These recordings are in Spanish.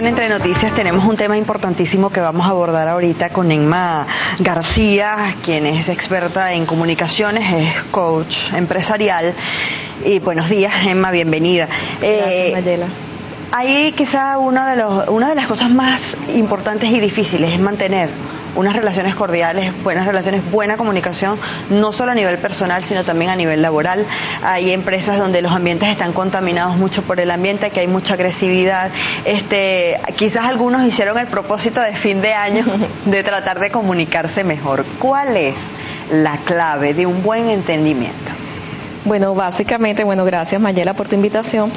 en Entre Noticias tenemos un tema importantísimo que vamos a abordar ahorita con Emma García, quien es experta en comunicaciones, es coach empresarial. Y buenos días, Emma, bienvenida. Gracias, Mayela. Ahí quizá una de las cosas más importantes y difíciles es mantener unas relaciones cordiales, buenas relaciones, buena comunicación, no solo a nivel personal, sino también a nivel laboral. Hay empresas donde los ambientes están contaminados mucho por el ambiente, que hay mucha agresividad. Quizás algunos hicieron el propósito de fin de año de tratar de comunicarse mejor. ¿Cuál es la clave de un buen entendimiento? Bueno, básicamente, gracias Mayela por tu invitación.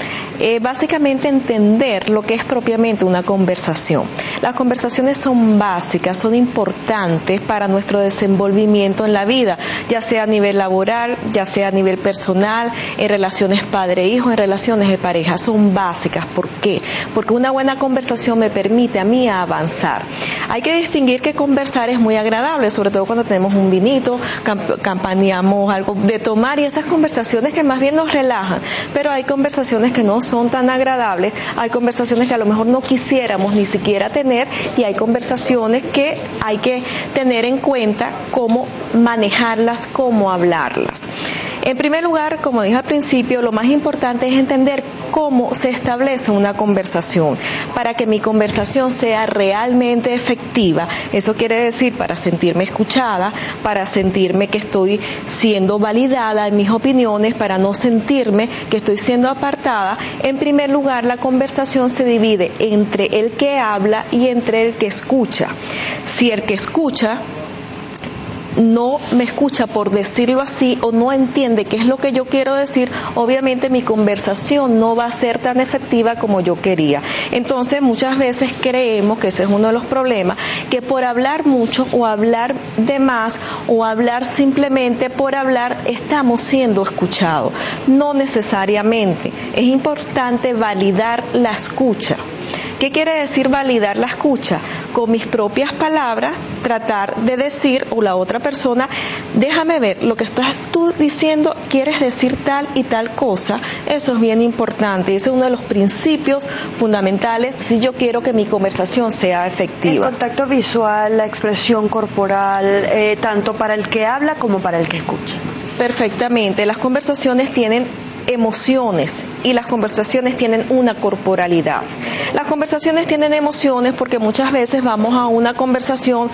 Básicamente entender lo que es propiamente una conversación. Las conversaciones son básicas, son importantes para nuestro desenvolvimiento en la vida, ya sea a nivel laboral, ya sea a nivel personal, en relaciones padre-hijo, en relaciones de pareja, son básicas. ¿Por qué? Porque una buena conversación me permite a mí avanzar. Hay que distinguir que conversar es muy agradable, sobre todo cuando tenemos un vinito, campaneamos algo de tomar y esas conversaciones que más bien nos relajan, pero hay conversaciones que no son tan agradables, hay conversaciones que a lo mejor no quisiéramos ni siquiera tener y hay conversaciones que hay que tener en cuenta cómo manejarlas, cómo hablarlas. En primer lugar, como dije al principio, lo más importante es entender cómo se establece una conversación para que mi conversación sea realmente efectiva. Eso quiere decir para sentirme escuchada, para sentirme que estoy siendo validada en mis opiniones, para no sentirme que estoy siendo apartada. En primer lugar, la conversación se divide entre el que habla y entre el que escucha. Si el que escucha no me escucha, por decirlo así, o no entiende qué es lo que yo quiero decir, obviamente mi conversación no va a ser tan efectiva como yo quería. Entonces muchas veces creemos que ese es uno de los problemas, que por hablar mucho o hablar de más o hablar simplemente por hablar estamos siendo escuchados. No necesariamente. Es importante validar la escucha. ¿Qué quiere decir validar la escucha? Con mis propias palabras, tratar de decir, o la otra persona, déjame ver, lo que estás tú diciendo, quieres decir tal y tal cosa. Eso es bien importante, ese es uno de los principios fundamentales si yo quiero que mi conversación sea efectiva. El contacto visual, la expresión corporal, tanto para el que habla como para el que escucha. Perfectamente, las conversaciones tienen emociones y las conversaciones tienen una corporalidad. Las conversaciones tienen emociones porque muchas veces vamos a una conversación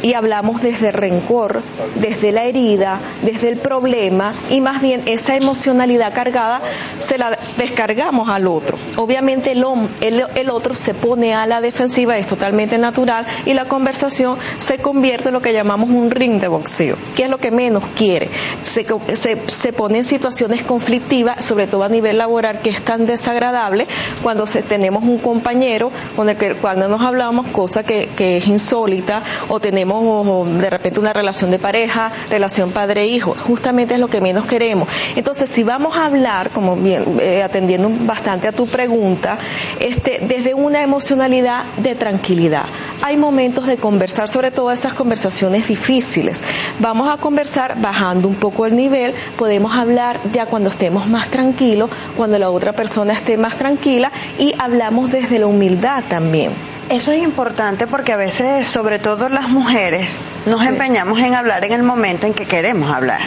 y hablamos desde el rencor, desde la herida, desde el problema, y más bien esa emocionalidad cargada se la descargamos al otro. Obviamente el otro se pone a la defensiva, es totalmente natural, y la conversación se convierte en lo que llamamos un ring de boxeo, que es lo que menos quiere. Se pone en situaciones conflictivas, sobre todo a nivel laboral, que es tan desagradable cuando tenemos un compañero con el que cuando nos hablamos, cosa que es insólita, o tenemos de repente una relación de pareja, relación padre-hijo, justamente es lo que menos queremos. Entonces, si vamos a hablar, como bien, atendiendo bastante a tu pregunta, desde una emocionalidad de tranquilidad. Hay momentos de conversar, sobre todo esas conversaciones difíciles. Vamos a conversar bajando un poco el nivel, podemos hablar ya cuando estemos más tranquilos, cuando la otra persona esté más tranquila, y hablamos desde la humildad también. Eso es importante porque a veces, sobre todo las mujeres, nos empeñamos en hablar en el momento en que queremos hablar.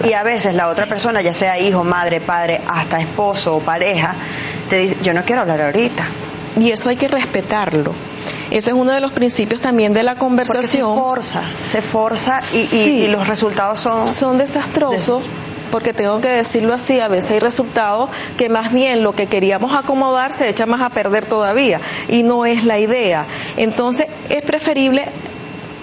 Y a veces la otra persona, ya sea hijo, madre, padre, hasta esposo o pareja, te dice, yo no quiero hablar ahorita. Y eso hay que respetarlo. Ese es uno de los principios también de la conversación. Porque se forza y los resultados son desastrosos. Porque tengo que decirlo así, a veces hay resultados que más bien lo que queríamos acomodar se echa más a perder todavía, y no es la idea. Entonces es preferible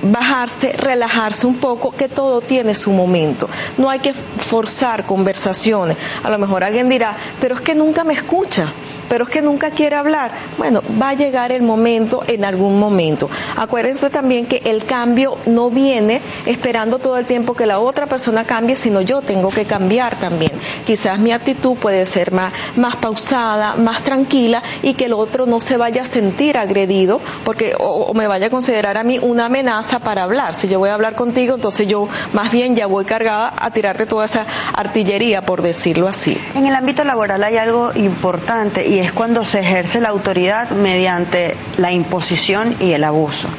bajarse, relajarse un poco, que todo tiene su momento. No hay que forzar conversaciones. A lo mejor alguien dirá, pero es que nunca me escucha, pero es que nunca quiere hablar. Bueno, va a llegar el momento en algún momento. Acuérdense también que el cambio no viene esperando todo el tiempo que la otra persona cambie, sino yo tengo que cambiar también. Quizás mi actitud puede ser más pausada, más tranquila, y que el otro no se vaya a sentir agredido, porque o me vaya a considerar a mí una amenaza para hablar. Si yo voy a hablar contigo, entonces yo más bien ya voy cargada a tirarte toda esa artillería, por decirlo así. En el ámbito laboral hay algo importante, y es cuando se ejerce la autoridad mediante la imposición y el abuso.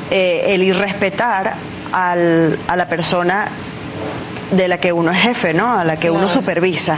El irrespetar a la persona de la que uno es jefe, ¿no? A la que uno supervisa.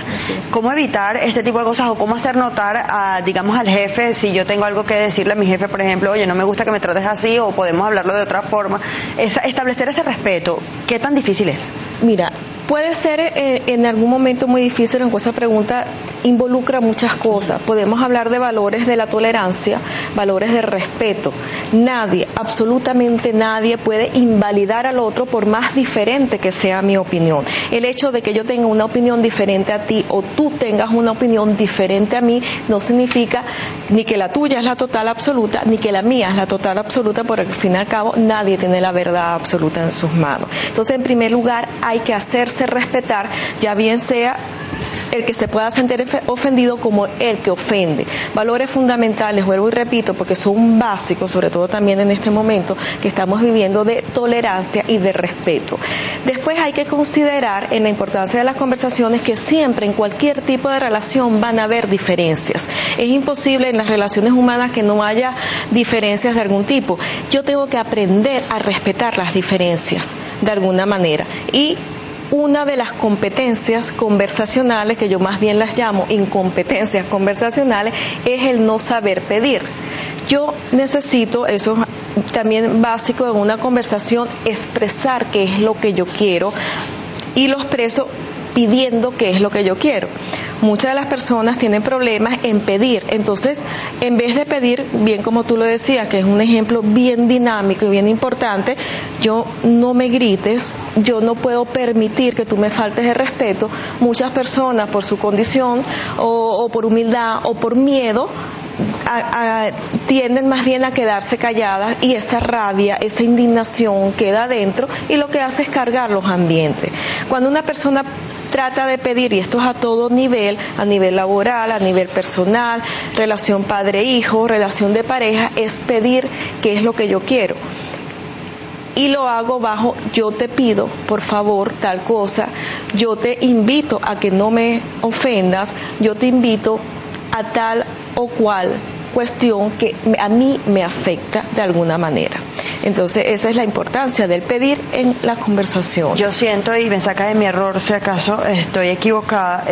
¿Cómo evitar este tipo de cosas o cómo hacer notar digamos, al jefe, si yo tengo algo que decirle a mi jefe, por ejemplo, oye, no me gusta que me trates así o podemos hablarlo de otra forma? Establecer ese respeto, ¿qué tan difícil es? Mira, puede ser en algún momento muy difícil, aunque esa pregunta involucra muchas cosas. Podemos hablar de valores de la tolerancia, valores de respeto. Nadie, absolutamente nadie puede invalidar al otro por más diferente que sea mi opinión. El hecho de que yo tenga una opinión diferente a ti o tú tengas una opinión diferente a mí no significa ni que la tuya es la total absoluta ni que la mía es la total absoluta, porque al fin y al cabo nadie tiene la verdad absoluta en sus manos. Entonces, en primer lugar, hay que hacerse respetar, ya bien sea el que se pueda sentir ofendido como el que ofende. Valores fundamentales, vuelvo y repito, porque son básicos, sobre todo también en este momento que estamos viviendo, de tolerancia y de respeto. Después hay que considerar en la importancia de las conversaciones que siempre en cualquier tipo de relación van a haber diferencias. Es imposible en las relaciones humanas que no haya diferencias de algún tipo. Yo tengo que aprender a respetar las diferencias de alguna manera. Y una de las competencias conversacionales, que yo más bien las llamo incompetencias conversacionales, es el no saber pedir. Yo necesito, eso es también básico en una conversación, expresar qué es lo que yo quiero y lo expreso pidiendo qué es lo que yo quiero. Muchas de las personas tienen problemas en pedir, entonces en vez de pedir, bien como tú lo decías, que es un ejemplo bien dinámico y bien importante, yo no me grites, yo no puedo permitir que tú me faltes de respeto. Muchas personas por su condición o por humildad o por miedo tienden más bien a quedarse calladas y esa rabia, esa indignación queda adentro y lo que hace es cargar los ambientes. Cuando una persona trata de pedir, y esto es a todo nivel, a nivel laboral, a nivel personal, relación padre-hijo, relación de pareja, es pedir qué es lo que yo quiero. Y lo hago bajo, yo te pido, por favor, tal cosa, yo te invito a que no me ofendas, yo te invito a tal o cual cuestión que a mí me afecta de alguna manera. Entonces, esa es la importancia del pedir en la conversación. Yo siento, y me saca de mi error si acaso estoy equivocada,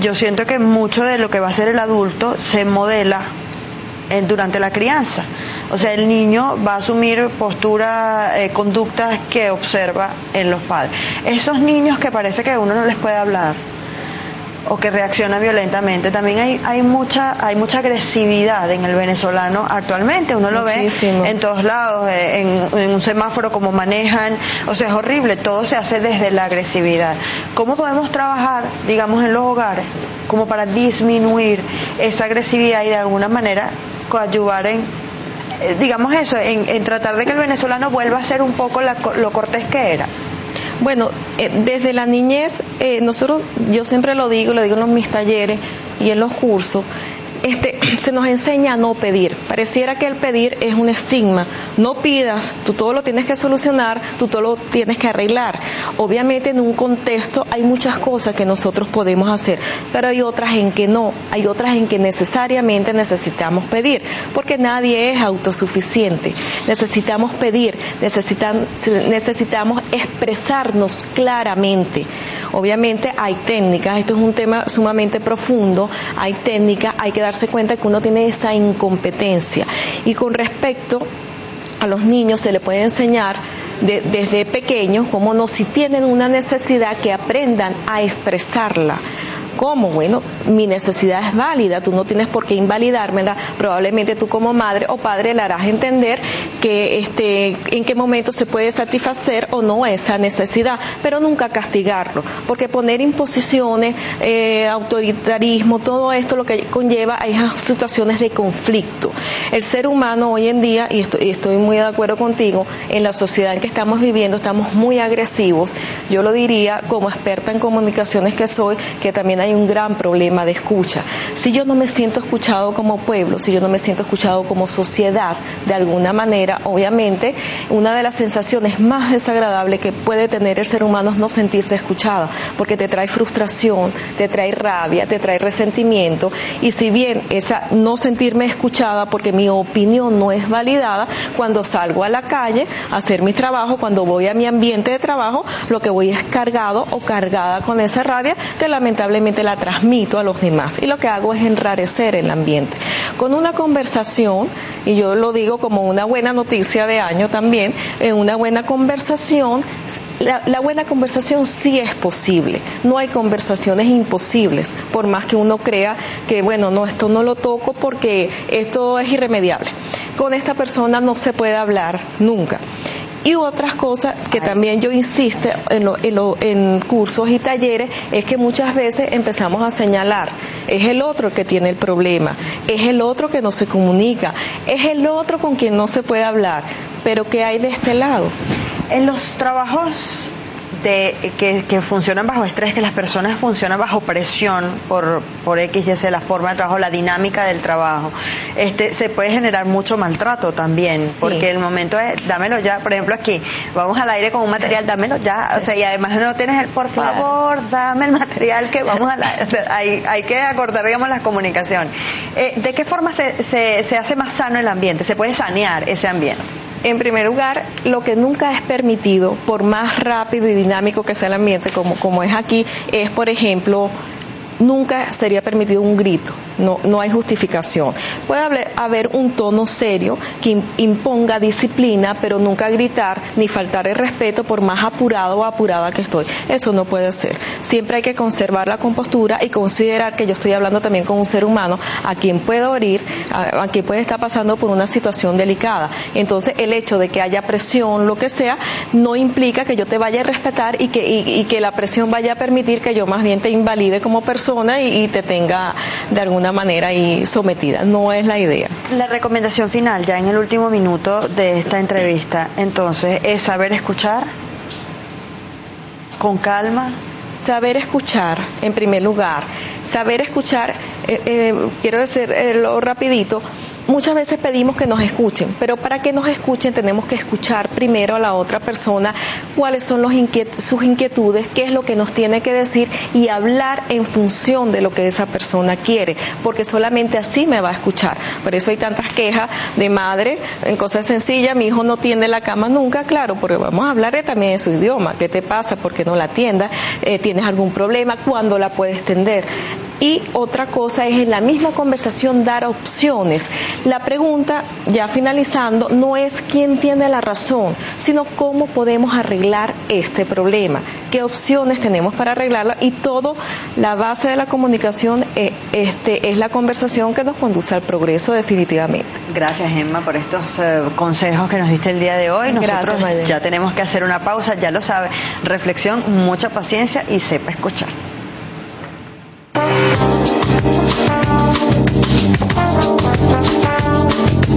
yo siento que mucho de lo que va a ser el adulto se modela durante la crianza. O sea, el niño va a asumir posturas, conductas que observa en los padres. Esos niños que parece que uno no les puede hablar o que reacciona violentamente, también hay mucha agresividad en el venezolano actualmente. Uno lo Muchísimo. ve en todos lados, en un semáforo, como manejan, o sea, es horrible, todo se hace desde la agresividad. ¿Cómo podemos trabajar, digamos, en los hogares como para disminuir esa agresividad y de alguna manera coadyuvar en, digamos eso, en tratar de que el venezolano vuelva a ser un poco lo cortés que era? Bueno, desde la niñez, nosotros, yo siempre lo digo en mis talleres y en los cursos, se nos enseña a no pedir. Pareciera que el pedir es un estigma. No pidas, tú todo lo tienes que solucionar, tú todo lo tienes que arreglar. Obviamente en un contexto hay muchas cosas que nosotros podemos hacer, pero hay otras en que no, hay otras en que necesariamente necesitamos pedir, porque nadie es autosuficiente. Necesitamos pedir, necesitamos expresarnos claramente. Obviamente hay técnicas, esto es un tema sumamente profundo, hay técnicas, hay que darse cuenta que uno tiene esa incompetencia. Y con respecto a los niños se les puede enseñar desde pequeños, como no, si tienen una necesidad, que aprendan a expresarla. ¿Cómo? Bueno, mi necesidad es válida, tú no tienes por qué invalidármela. Probablemente tú como madre o padre le harás entender que en qué momento se puede satisfacer o no esa necesidad, pero nunca castigarlo, porque poner imposiciones, autoritarismo, todo esto lo que conlleva a esas situaciones de conflicto. El ser humano hoy en día, y estoy muy de acuerdo contigo, en la sociedad en que estamos viviendo estamos muy agresivos. Yo lo diría como experta en comunicaciones que soy, que también hay hay un gran problema de escucha. Si yo no me siento escuchado como pueblo, si yo no me siento escuchado como sociedad, de alguna manera, obviamente, una de las sensaciones más desagradables que puede tener el ser humano es no sentirse escuchada, porque te trae frustración, te trae rabia, te trae resentimiento, y si bien esa no sentirme escuchada porque mi opinión no es validada, cuando salgo a la calle a hacer mi trabajo, cuando voy a mi ambiente de trabajo, lo que voy es cargado o cargada con esa rabia que lamentablemente la transmito a los demás, y lo que hago es enrarecer el ambiente. Con una conversación, y yo lo digo como una buena noticia de año también, en una buena conversación, la buena conversación sí es posible, no hay conversaciones imposibles, por más que uno crea que bueno, no, esto no lo toco porque esto es irremediable. Con esta persona no se puede hablar nunca. Y otras cosas que también yo insisto en cursos y talleres es que muchas veces empezamos a señalar, es el otro el que tiene el problema, es el otro que no se comunica, es el otro con quien no se puede hablar, pero ¿qué hay de este lado? En los trabajos que funcionan bajo estrés, que las personas funcionan bajo presión por X, y sea la forma de trabajo, la dinámica del trabajo, se puede generar mucho maltrato también, sí. Porque el momento es, dámelo ya, por ejemplo aquí, vamos al aire con un material, dámelo ya, o sea, y además no tienes el, por favor, dame el material que vamos o sea, hay que acordar, digamos, la comunicación. ¿De qué forma se hace más sano el ambiente? ¿Se puede sanear ese ambiente? En primer lugar, lo que nunca es permitido, por más rápido y dinámico que sea el ambiente, como es aquí, es, por ejemplo, nunca sería permitido un grito, no hay justificación. Puede haber un tono serio que imponga disciplina, pero nunca gritar ni faltar el respeto por más apurado o apurada que estoy. Eso no puede ser. Siempre hay que conservar la compostura y considerar que yo estoy hablando también con un ser humano a quien puedo herir, a quien puede estar pasando por una situación delicada. Entonces, el hecho de que haya presión, lo que sea, no implica que yo te vaya a respetar y que la presión vaya a permitir que yo más bien te invalide como persona y te tenga de alguna manera ahí sometida. No es la idea. La recomendación final, ya en el último minuto de esta entrevista, entonces, es saber escuchar con calma. Saber escuchar, en primer lugar. Saber escuchar, quiero decirlo rapidito, muchas veces pedimos que nos escuchen, pero para que nos escuchen tenemos que escuchar primero a la otra persona cuáles son sus inquietudes, qué es lo que nos tiene que decir, y hablar en función de lo que esa persona quiere, porque solamente así me va a escuchar. Por eso hay tantas quejas de madre en cosas sencillas: mi hijo no tiende la cama nunca, claro, porque vamos a hablar también de su idioma, ¿qué te pasa? ¿Por qué no la tiendas? ¿Tienes algún problema? ¿Cuándo la puedes tender? Y otra cosa es, en la misma conversación, dar opciones. La pregunta, ya finalizando, no es quién tiene la razón, sino cómo podemos arreglar este problema, qué opciones tenemos para arreglarlo, y todo, la base de la comunicación es la conversación que nos conduce al progreso definitivamente. Gracias, Emma, por estos consejos que nos diste el día de hoy. Nosotros ya tenemos que hacer una pausa, ya lo sabe. Reflexión, mucha paciencia y sepa escuchar.